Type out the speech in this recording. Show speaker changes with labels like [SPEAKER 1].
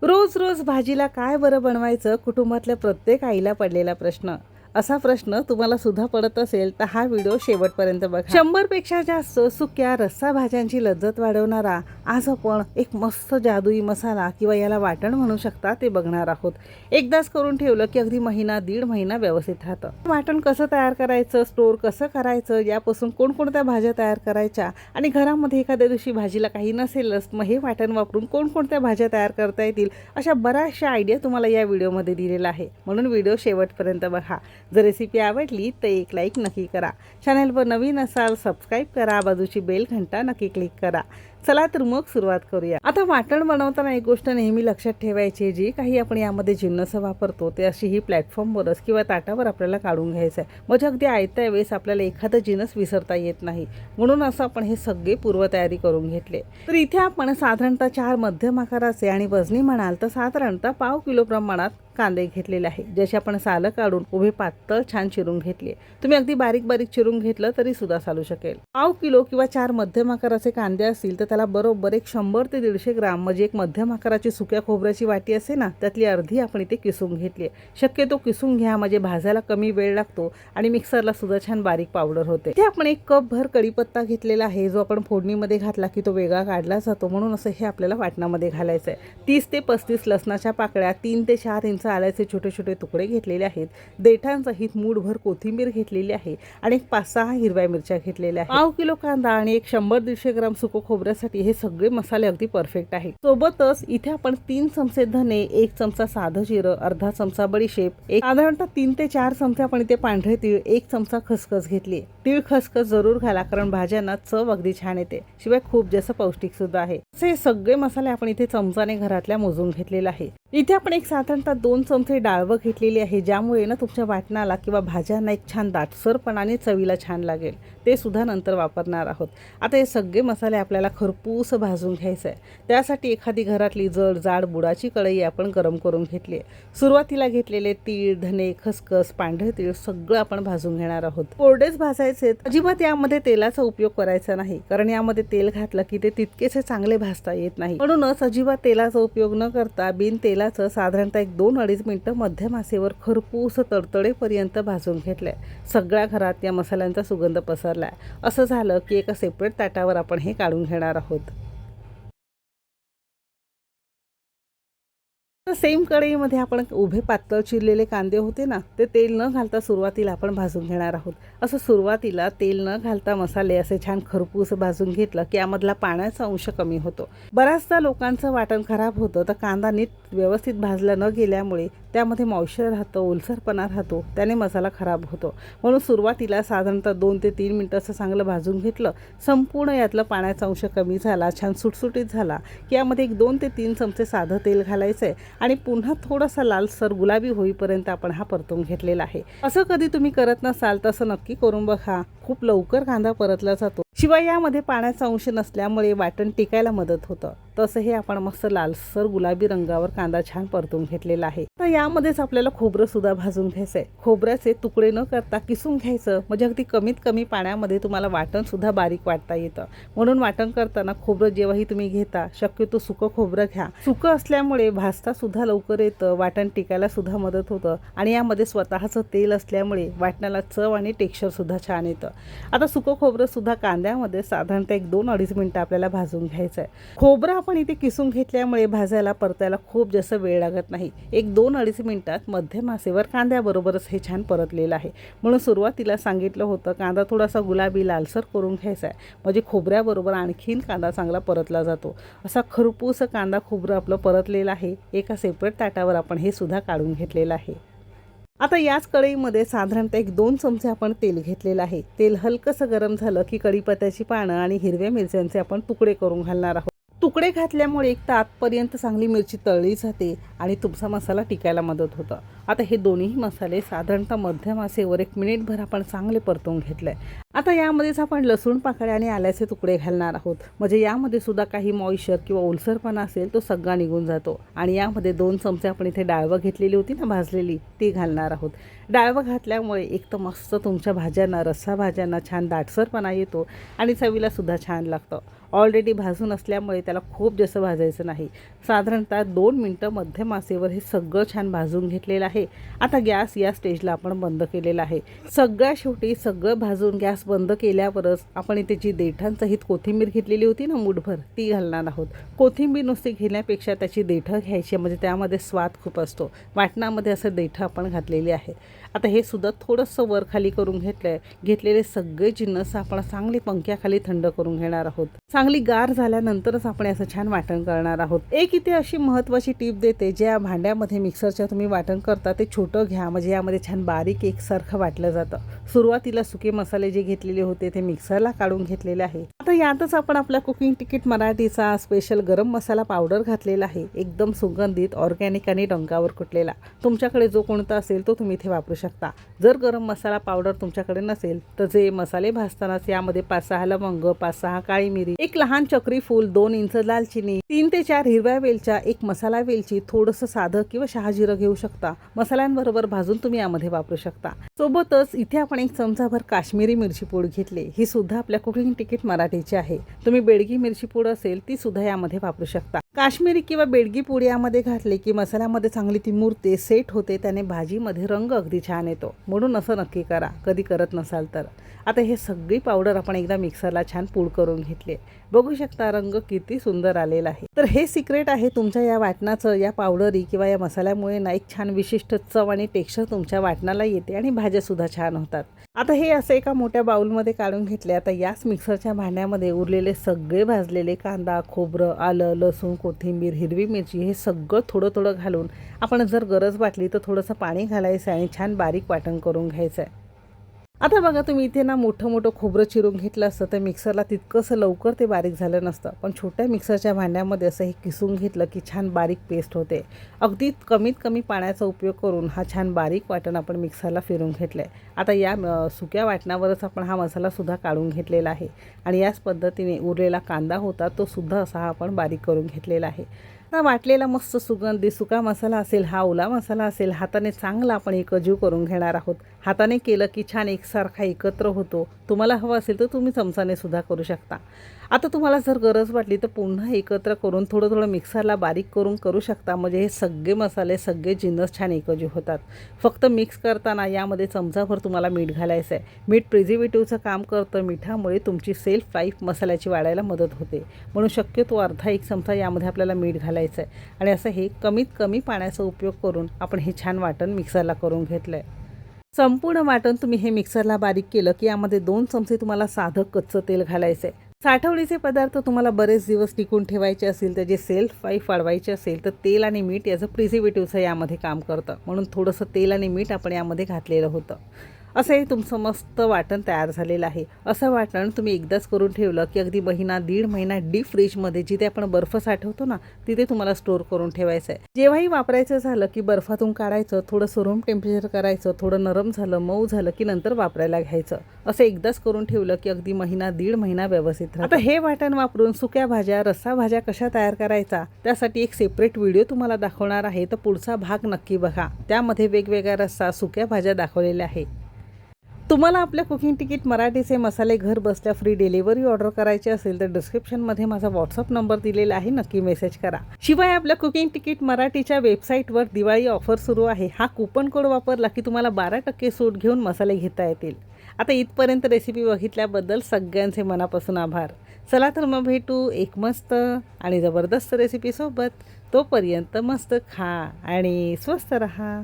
[SPEAKER 1] रोज रोज भाजीला काय बरं बनवायचं कुटुंबातल्या प्रत्येक आईला पडलेला प्रश्न. असा प्रश्न तुम्हाला सुद्धा पडत असेल तर हा व्हिडिओ शेवटपर्यंत बघा. 100 पेक्षा जास्त सुक्या रस्सा भाज्यांची लज्जत वाढवणारा आज आपण एक मस्त जादुई मसाला किंवा याला वाटण म्हणू शकता ते बघणार आहोत. एकदाच करून ठेवलं की अगदी महिना दीड महिना व्यवस्थित राहतं. वाटण कसं तयार करायचं, स्टोर कसं करायचं, यापासून कोणकोणत्या भाज्या तयार करायच्या आणि घरामध्ये एखाद्या दिवशी भाजीला काही नसेलच मग हे वाटण वापरून कोणकोणत्या भाज्या तयार करता येतील अशा बऱ्याचशा आयडिया तुम्हाला या व्हिडिओमध्ये दिलेला आहे. म्हणून व्हिडिओ शेवटपर्यंत बघा. जर रेसिपी आवडली तर एक लाईक नक्की करा. चॅनलवर नवीन असाल सबस्क्राईब करा, बाजूची बेल घंटा नक्की क्लिक करा. चला तर मग सुरुवात करूया. आता वाटण बनवताना एक गोष्ट नेहमी लक्षात ठेवायची, जी काही आपण यामध्ये जिन्नस वापरतो ते अशी ही प्लॅटफॉर्मवरच किंवा ताटावर आपल्याला काढून घ्यायचं आहे. म्हणजे अगदी आयत्या वेळेस आपल्याला एखादं जिन्नस विसरता येत नाही. म्हणून असं आपण हे सगळे पूर्वतयारी करून घेतले. तर इथे आपण साधारणतः 4 मध्यम आकाराचे आणि वजनी म्हणाल तर साधारणतः पाव किलो प्रमाणात कांदे घेतलेले आहे, ज्याचे आपण सालं काढून उभे पातळ छान चिरून घेतले. तुम्ही अगदी बारीक बारीक चिरून घेतलं तरी सुद्धा चालू शकेल. पाव किलो किंवा 4 मध्यम आकाराचे कांदे असतील तर त्याला बरोबर एक 100 ते 150 ग्राम म्हणजे एक मध्यम आकाराची सुक्या खोबऱ्याची वाटी असते ना, त्यातली अर्धी आपण इथे किसून घेतली. शक्यतो किसून घ्या, म्हणजे भाजायला कमी वेळ लागतो आणि मिक्सरला सुद्धा छान बारीक पावडर होते. इथे आपण 1 कप भर कढीपत्ता घेतलेला आहे, जो आपण फोडणीमध्ये घातला की तो वेगळा काढला जातो, म्हणून असं हे आपल्याला वाटणामध्ये घालायचं आहे. 30 ते 35 लसणाच्या पाकळ्या, 3 ते 4 इंच आल्याचे छोटे छोटे तुकडे घेतलेले आहेत. देठांसहित मूठभर कोथिंबीर घेतलेली आहे आणि 5-6 हिरव्या मिरच्या घेतलेल्या आहेत. पाव किलो कांदा आणि एक 100-150 ग्राम सुको खोबऱ्यासाठी हे सगळे मसाले अगदी परफेक्ट आहेत. सोबतच इथे आपण 3 चमचे धने, 1 चमचा साधं जिरं, अर्धा चमचा बडीशेप, एक साधारणतः 3 ते 4 चमचे आपण इथे पांढरे तीळ, 1 चमचा खसखस घेतली. तीळ खसखस जरूर घाला, कारण भाज्यांना चव अगदी छान येते. शिवाय खूप जास्त पौष्टिक सुद्धा आहे. असे सगळे मसाले आपण इथे चमचाने घरातल्या मोजून घेतलेला आहे. इथे आपण एक साधारणतः 2 चमचे डाळवं घेतलेली आहे, ज्यामुळे ना तुमच्या वाटणाला किंवा भाज्यांना एक छान दाटसरपणाने चवीला छान लागेल. ते सुद्धा नंतर वापरणार आहोत. आता हे सगळे मसाले आपल्याला खरपूस भाजून घ्यायचे आहे. त्यासाठी एखादी घरातली जड जाड बुडाची कढई आपण गरम करून घेतली आहे. सुरुवातीला घेतलेले तीळ, धने, खसखस, पांढरे तीळ सगळं आपण भाजून घेणार आहोत. कोरडेच भाजायचे. अजिबात यामध्ये तेलाचा उपयोग करायचा नाही, कारण यामध्ये तेल घातलं की ते तितकेसे चांगले भाजता येत नाही. म्हणूनच अजिबात तेलाचा उपयोग न करता बिन तेलाचं साधारणतः 2-2.5 मिनिटं मध्यम आचेवर खरपूस तडतडेपर्यंत भाजून घेतलंय. सगळ्या घरात या मसाल्यांचा सुगंध पसरलाय. असं झालं की एका सेपरेट ताटावर आपण हे काढून घेणार आहोत. तर सेम कढईमध्ये आपण उभे पातळ चिरलेले कांदे होते ना, ते तेल न घालता सुरुवातीला आपण भाजून घेणार आहोत. असं सुरुवातीला तेल न घालता मसाले असे छान खरपूस भाजून घेतलं की यामधला पाण्याचा अंश कमी होतो. बऱ्याचदा लोकांचं वाटण खराब होतं तर कांदा नीट व्यवस्थित भाजला न गेल्यामुळे त्यामध्ये मॉइश्चर राहतं, ओलसरपणा राहतो, त्याने मसाला खराब होतो. म्हणून सुरुवातीला साधारणतः 2 ते 3 मिनिटं असं चांगलं भाजून घेतलं. संपूर्ण यातलं पाण्याचा अंश कमी झाला, छान सुटसुटीत झाला की यामध्ये एक 2 ते 3 चमचे साधं तेल घालायचं आहे आणि पुन्हा थोडासा लालसर गुलाबी होईपर्यंत आपण हा परतून घेतलेला आहे. असं कधी तुम्ही करत नसाल तसं नक्की करून बघा. खूप लवकर कांदा परतला जातो. शिवाय यामध्ये पाण्याचा अंश नसल्यामुळे वाटण टिकायला मदत होतं. तसं हे आपण मस्त लालसर गुलाबी रंगावर कांदा छान परतून घेतलेला आहे. तर यामध्येच आपल्याला खोबरं सुद्धा भाजून घ्यायचंय. खोबऱ्याचे तुकडे न करता किसून घ्यायचं, म्हणजे अगदी कमीत कमी पाण्यामध्ये तुम्हाला वाटण सुद्धा बारीक वाटता येतं. म्हणून वाटण करताना खोबरं जेव्हाही तुम्ही घेता शक्यतो सुकं खोबरं घ्या. सुकं असल्यामुळे भाजता सुद्धा लवकर येतं, वाटण टिकायला सुद्धा मदत होतं आणि यामध्ये स्वतःचं तेल असल्यामुळे वाटणाला चव आणि टेक्स्चर सुद्धा छान येतं. आता सुकं खोबरं सुद्धा कांद्यामध्ये साधारणतः 1-2-2.5 मिनिटं आपल्याला भाजून घ्यायचं आहे. खोबरं आपण इथे किसून घेतल्यामुळे भाजायला परतायला खूप जास्त वेळ लागत नाही. 1-2-2.5 मिनिटात मध्यम आचेवर कांद्याबरोबरच हे छान परतलेलं आहे. म्हणून सुरुवातीला सांगितलं होतं कांदा थोडासा गुलाबी लालसर करून घ्यायचा आहे, म्हणजे खोबऱ्याबरोबर आणखीन कांदा चांगला परतला जातो. असा खरपूस कांदा खोबरं आपलं परतलेलं आहे. एका सेपरेट ताटावर आपण हे सुद्धा काढून घेतलेलं आहे. आता याच कढईमध्ये साधारणतः 1-2 चमचे आपण तेल घेतलेलं आहे. तेल हलकंसं गरम झालं की कढीपत्त्याची पानं आणि हिरव्या मिरच्यांचे आपण तुकडे करून घालणार आहोत. तुकडे घातल्यामुळे एक तर आतपर्यंत चांगली मिरची तळली जाते आणि तुमचा मसाला टिकायला मदत होतं. आता हे दोन्ही मसाले साधारणतः मध्यम आचेवर 1 मिनिटभर आपण चांगले परतवून घेतले. आता यामध्येच आपण लसूण पाकळ्या आणि आल्याचे तुकडे घालणार आहोत, म्हणजे यामध्ये सुद्धा काही मॉइश्चर किंवा ओलसरपणा असेल तो सगळा निघून जातो. आणि यामध्ये 2 चमचे आपण इथे डाळवं घेतलेली होती ना भाजलेली, ती घालणार आहोत. डाळवं घातल्यामुळे एक तर मस्त तुमच्या भाज्यांना, रस्सा भाज्यांना छान दाटसरपणा येतो आणि चवीला सुद्धा छान लागतं. ऑलरेडी भाजून असल्यामुळे त्याला खूप जास्त भाजायचं नाही. साधारणतः 2 मिनटं मध्यम आचेवर हे सगळं छान भाजून घेतलेलं आहे. आता गॅस या स्टेजला आपण बंद केलेला आहे. सगळ्या शेवटी सगळं भाजून गॅस बंद केल्यावरच आपण इथे जी देठांसहित कोथिंबीर घेतलेली होती ना मूठभर, ती घालणार आहोत. कोथिंबीर नुसती घेण्यापेक्षा त्याची देठं घ्यायची, म्हणजे त्यामध्ये स्वाद खूप असतो. वाटणामध्ये असं देठं आपण घातलेली आहे. आता हे सुद्धा थोडंसं वर खाली करून घेतलेले सगळे जिन्नस आपण चांगली पंख्याखाली थंड करून घेणार आहोत. चांगली गार झाल्यानंतरच आपण असं छान वाटण करणार आहोत. एक इथे अशी महत्त्वाची टीप देते, ज्या भांड्यामध्ये मिक्सरच्या तुम्ही वाटण करता ते छोटं घ्या, म्हणजे यामध्ये छान बारीक एकसारखं वाटलं जातं. सुरुवातीला सुके मसाले जे घेतलेले होते ते मिक्सरला काढून घेतलेले आहे. आता यातच आपण आपला कुकिंग तिकीट मराठीचा स्पेशल गरम मसाला पावडर घातलेला आहे. एकदम सुगंधित, ऑर्गॅनिक आणि डंकावर कुटलेला. तुमच्याकडे जो कोणता असेल तो तुम्ही इथे वापरू शकता. जर गरम मसाला पावडर तुमच्याकडे नसेल तर जे मसाले भाजतानाच यामध्ये 5-6 लवंग, 5-6 काळी मिरी, एक लहान चक्री फूल, 2 इंच दालचिनी, 3 ते 4 हिरव्या वेलच्या, एक मसाला वेलची, थोडंसं साधं किंवा शहाजिरं घेऊ शकता. मसाल्यांबरोबर भाजून तुम्ही यामध्ये वापरू शकता. सोबतच इथे आपण एक चमचाभर काश्मीरी मिरची पूड घेतली. ही सुद्धा आपल्या कुकिंग तिकीट मराठीची आहे. तुम्ही बेडगी मिरची पूड असेल ती सुद्धा यामध्ये वापरू शकता. काश्मीरी किंवा बेडगी पूड यामध्ये घातली की मसाल्यामध्ये चांगली ती मुरते, सेट होते. त्याने भाजीमध्ये रंग अगदी छान येतो. म्हणून असं नक्की करा, कधी करत नसाल तर. आता हे सगळी पावडर आपण एकदा मिक्सरला छान पूड करून घेतले. बघू शकता रंग किती सुंदर आलेला आहे. तर हे सिक्रेट आहे तुमच्या या वाटणाचं. या पावडरी किंवा या मसाल्यामुळे ना एक छान विशिष्ट चव आणि टेक्स्चर तुमच्या वाटणाला येते आणि भाज्या सुद्धा छान होतात. आता हे असं एका मोठ्या बाउलमध्ये काढून घेतले. आता याच मिक्सरच्या भांड्यामध्ये उरलेले सगळे भाजलेले कांदा, खोबरं, आलं, लसूण, कोथिंबीर, हिरवी मिरची हे सगळं थोडं थोडं घालून आपण जर गरज वाटली तर थोडंसं पाणी घालायचं आणि छान बारीक वाटण करून घ्यायचं आहे. आता बघा तुम्ही इथे ना मोठं खोबरं चिरून घेतलं असतं तर मिक्सरला तितकंसं लवकर ते बारीक झालं नसतं. पण छोट्या मिक्सरच्या भांड्यामध्ये असं हे किसून घेतलं की छान बारीक पेस्ट होते. अगदी कमीत कमी पाण्याचा उपयोग करून हा छान बारीक वाटण आपण मिक्सरला फिरून घेतलं आहे. आता या सुक्या वाटणावरच आपण हा मसालासुद्धा काढून घेतलेला आहे आणि याच पद्धतीने उरलेला कांदा होता तो सुद्धा असा हा आपण बारीक करून घेतलेला आहे. आता वाटलेला मस्त सुगंधी सुका मसाला असेल, हा ओला मसाला असेल, हाताने चांगला आपण एकजीव करून घेणार आहोत. हाताने केलं की छान एकसारखा एकत्र होतो. तुम्हाला हवं असेल तर तुम्ही चमचाने सुद्धा करू शकता. आता तुम्हाला जर गरज वाटली तर पुन्हा एकत्र करून थोडं मिक्सरला बारीक करून करू शकता. म्हणजे हे सगळे मसाले, सगळे जिन्नस छान एकजीव होतात. फक्त मिक्स करताना यामध्ये चमचाभर तुम्हाला मीठ घालायचं आहे. मीठ प्रिझर्वेटिव्हचं काम करतं. मिठामुळे तुमची सेल्फ लाईफ मसाल्याची वाढायला मदत होते. म्हणून शक्यतो अर्धा 1 चमचा यामध्ये आपल्याला मीठ घालायचं आहे आणि असं हे कमीत कमी पाण्याचा उपयोग करून आपण हे छान वाटण मिक्सरला करून घेतलं आहे. संपूर्ण वाटण तुम्ही हे मिक्सरला बारीक केलं की यामध्ये 2 चमचे तुम्हाला साधं कच्चं तेल घालायचं आहे. साठवणीचे पदार्थ तुम्हाला बरेच दिवस टिकून ठेवायचे असतील, त्याची सेल्फ लाईफ वाढवायची असेल तर तेल आणि मीठ याचं प्रिझर्वेटिव्हचं यामध्ये काम करतं. म्हणून थोडंसं तेल आणि मीठ आपण यामध्ये घातलेलं होतं. असं हे तुमचं मस्त वाटण तयार झालेलं आहे. असं वाटण तुम्ही एकदाच करून ठेवलं की अगदी महिना 1.5 महिना डीप फ्रीजमध्ये, जिथे आपण बर्फ साठवतो ना, तिथे तुम्हाला स्टोअर करून ठेवायचं आहे. जेव्हाही वापरायचं झालं की बर्फातून काढायचं, थोडंसं रूम टेम्परेचर करायचं, थोडं नरम झालं, मऊ झालं की नंतर वापरायला घ्यायचं. असं एकदाच करून ठेवलं की अगदी महिना 1.5 महिना व्यवस्थित राहतं. आता हे वाटण वापरून सुक्या भाज्या, रस्सा भाज्या कशा तयार करायचा त्यासाठी एक सेपरेट व्हिडिओ तुम्हाला दाखवणार आहे. तर पुढचा भाग नक्की बघा. त्यामध्ये वेगवेगळ्या रस्सा, सुक्या भाज्या दाखवलेल्या आहे. तुम्हाला आपल्या कुकिंग तिकीट मराठीचे मसाले घर बसल्या फ्री डिलिव्हरी ऑर्डर करायचे असेल तर डिस्क्रिप्शनमध्ये माझा व्हॉट्सअप नंबर दिलेला आहे, नक्की मेसेज करा. शिवाय आपल्या कुकिंग तिकीट मराठीच्या वेबसाईटवर दिवाळी ऑफर सुरू आहे. हा कूपन कोड वापरला की तुम्हाला 12% सूट घेऊन मसाले घेता येतील. आता इथपर्यंत रेसिपी बघितल्याबद्दल सगळ्यांचे मनापासून आभार. चला तर मग भेटू एक मस्त आणि जबरदस्त रेसिपीसोबत. तोपर्यंत मस्त खा आणि स्वस्त रहा.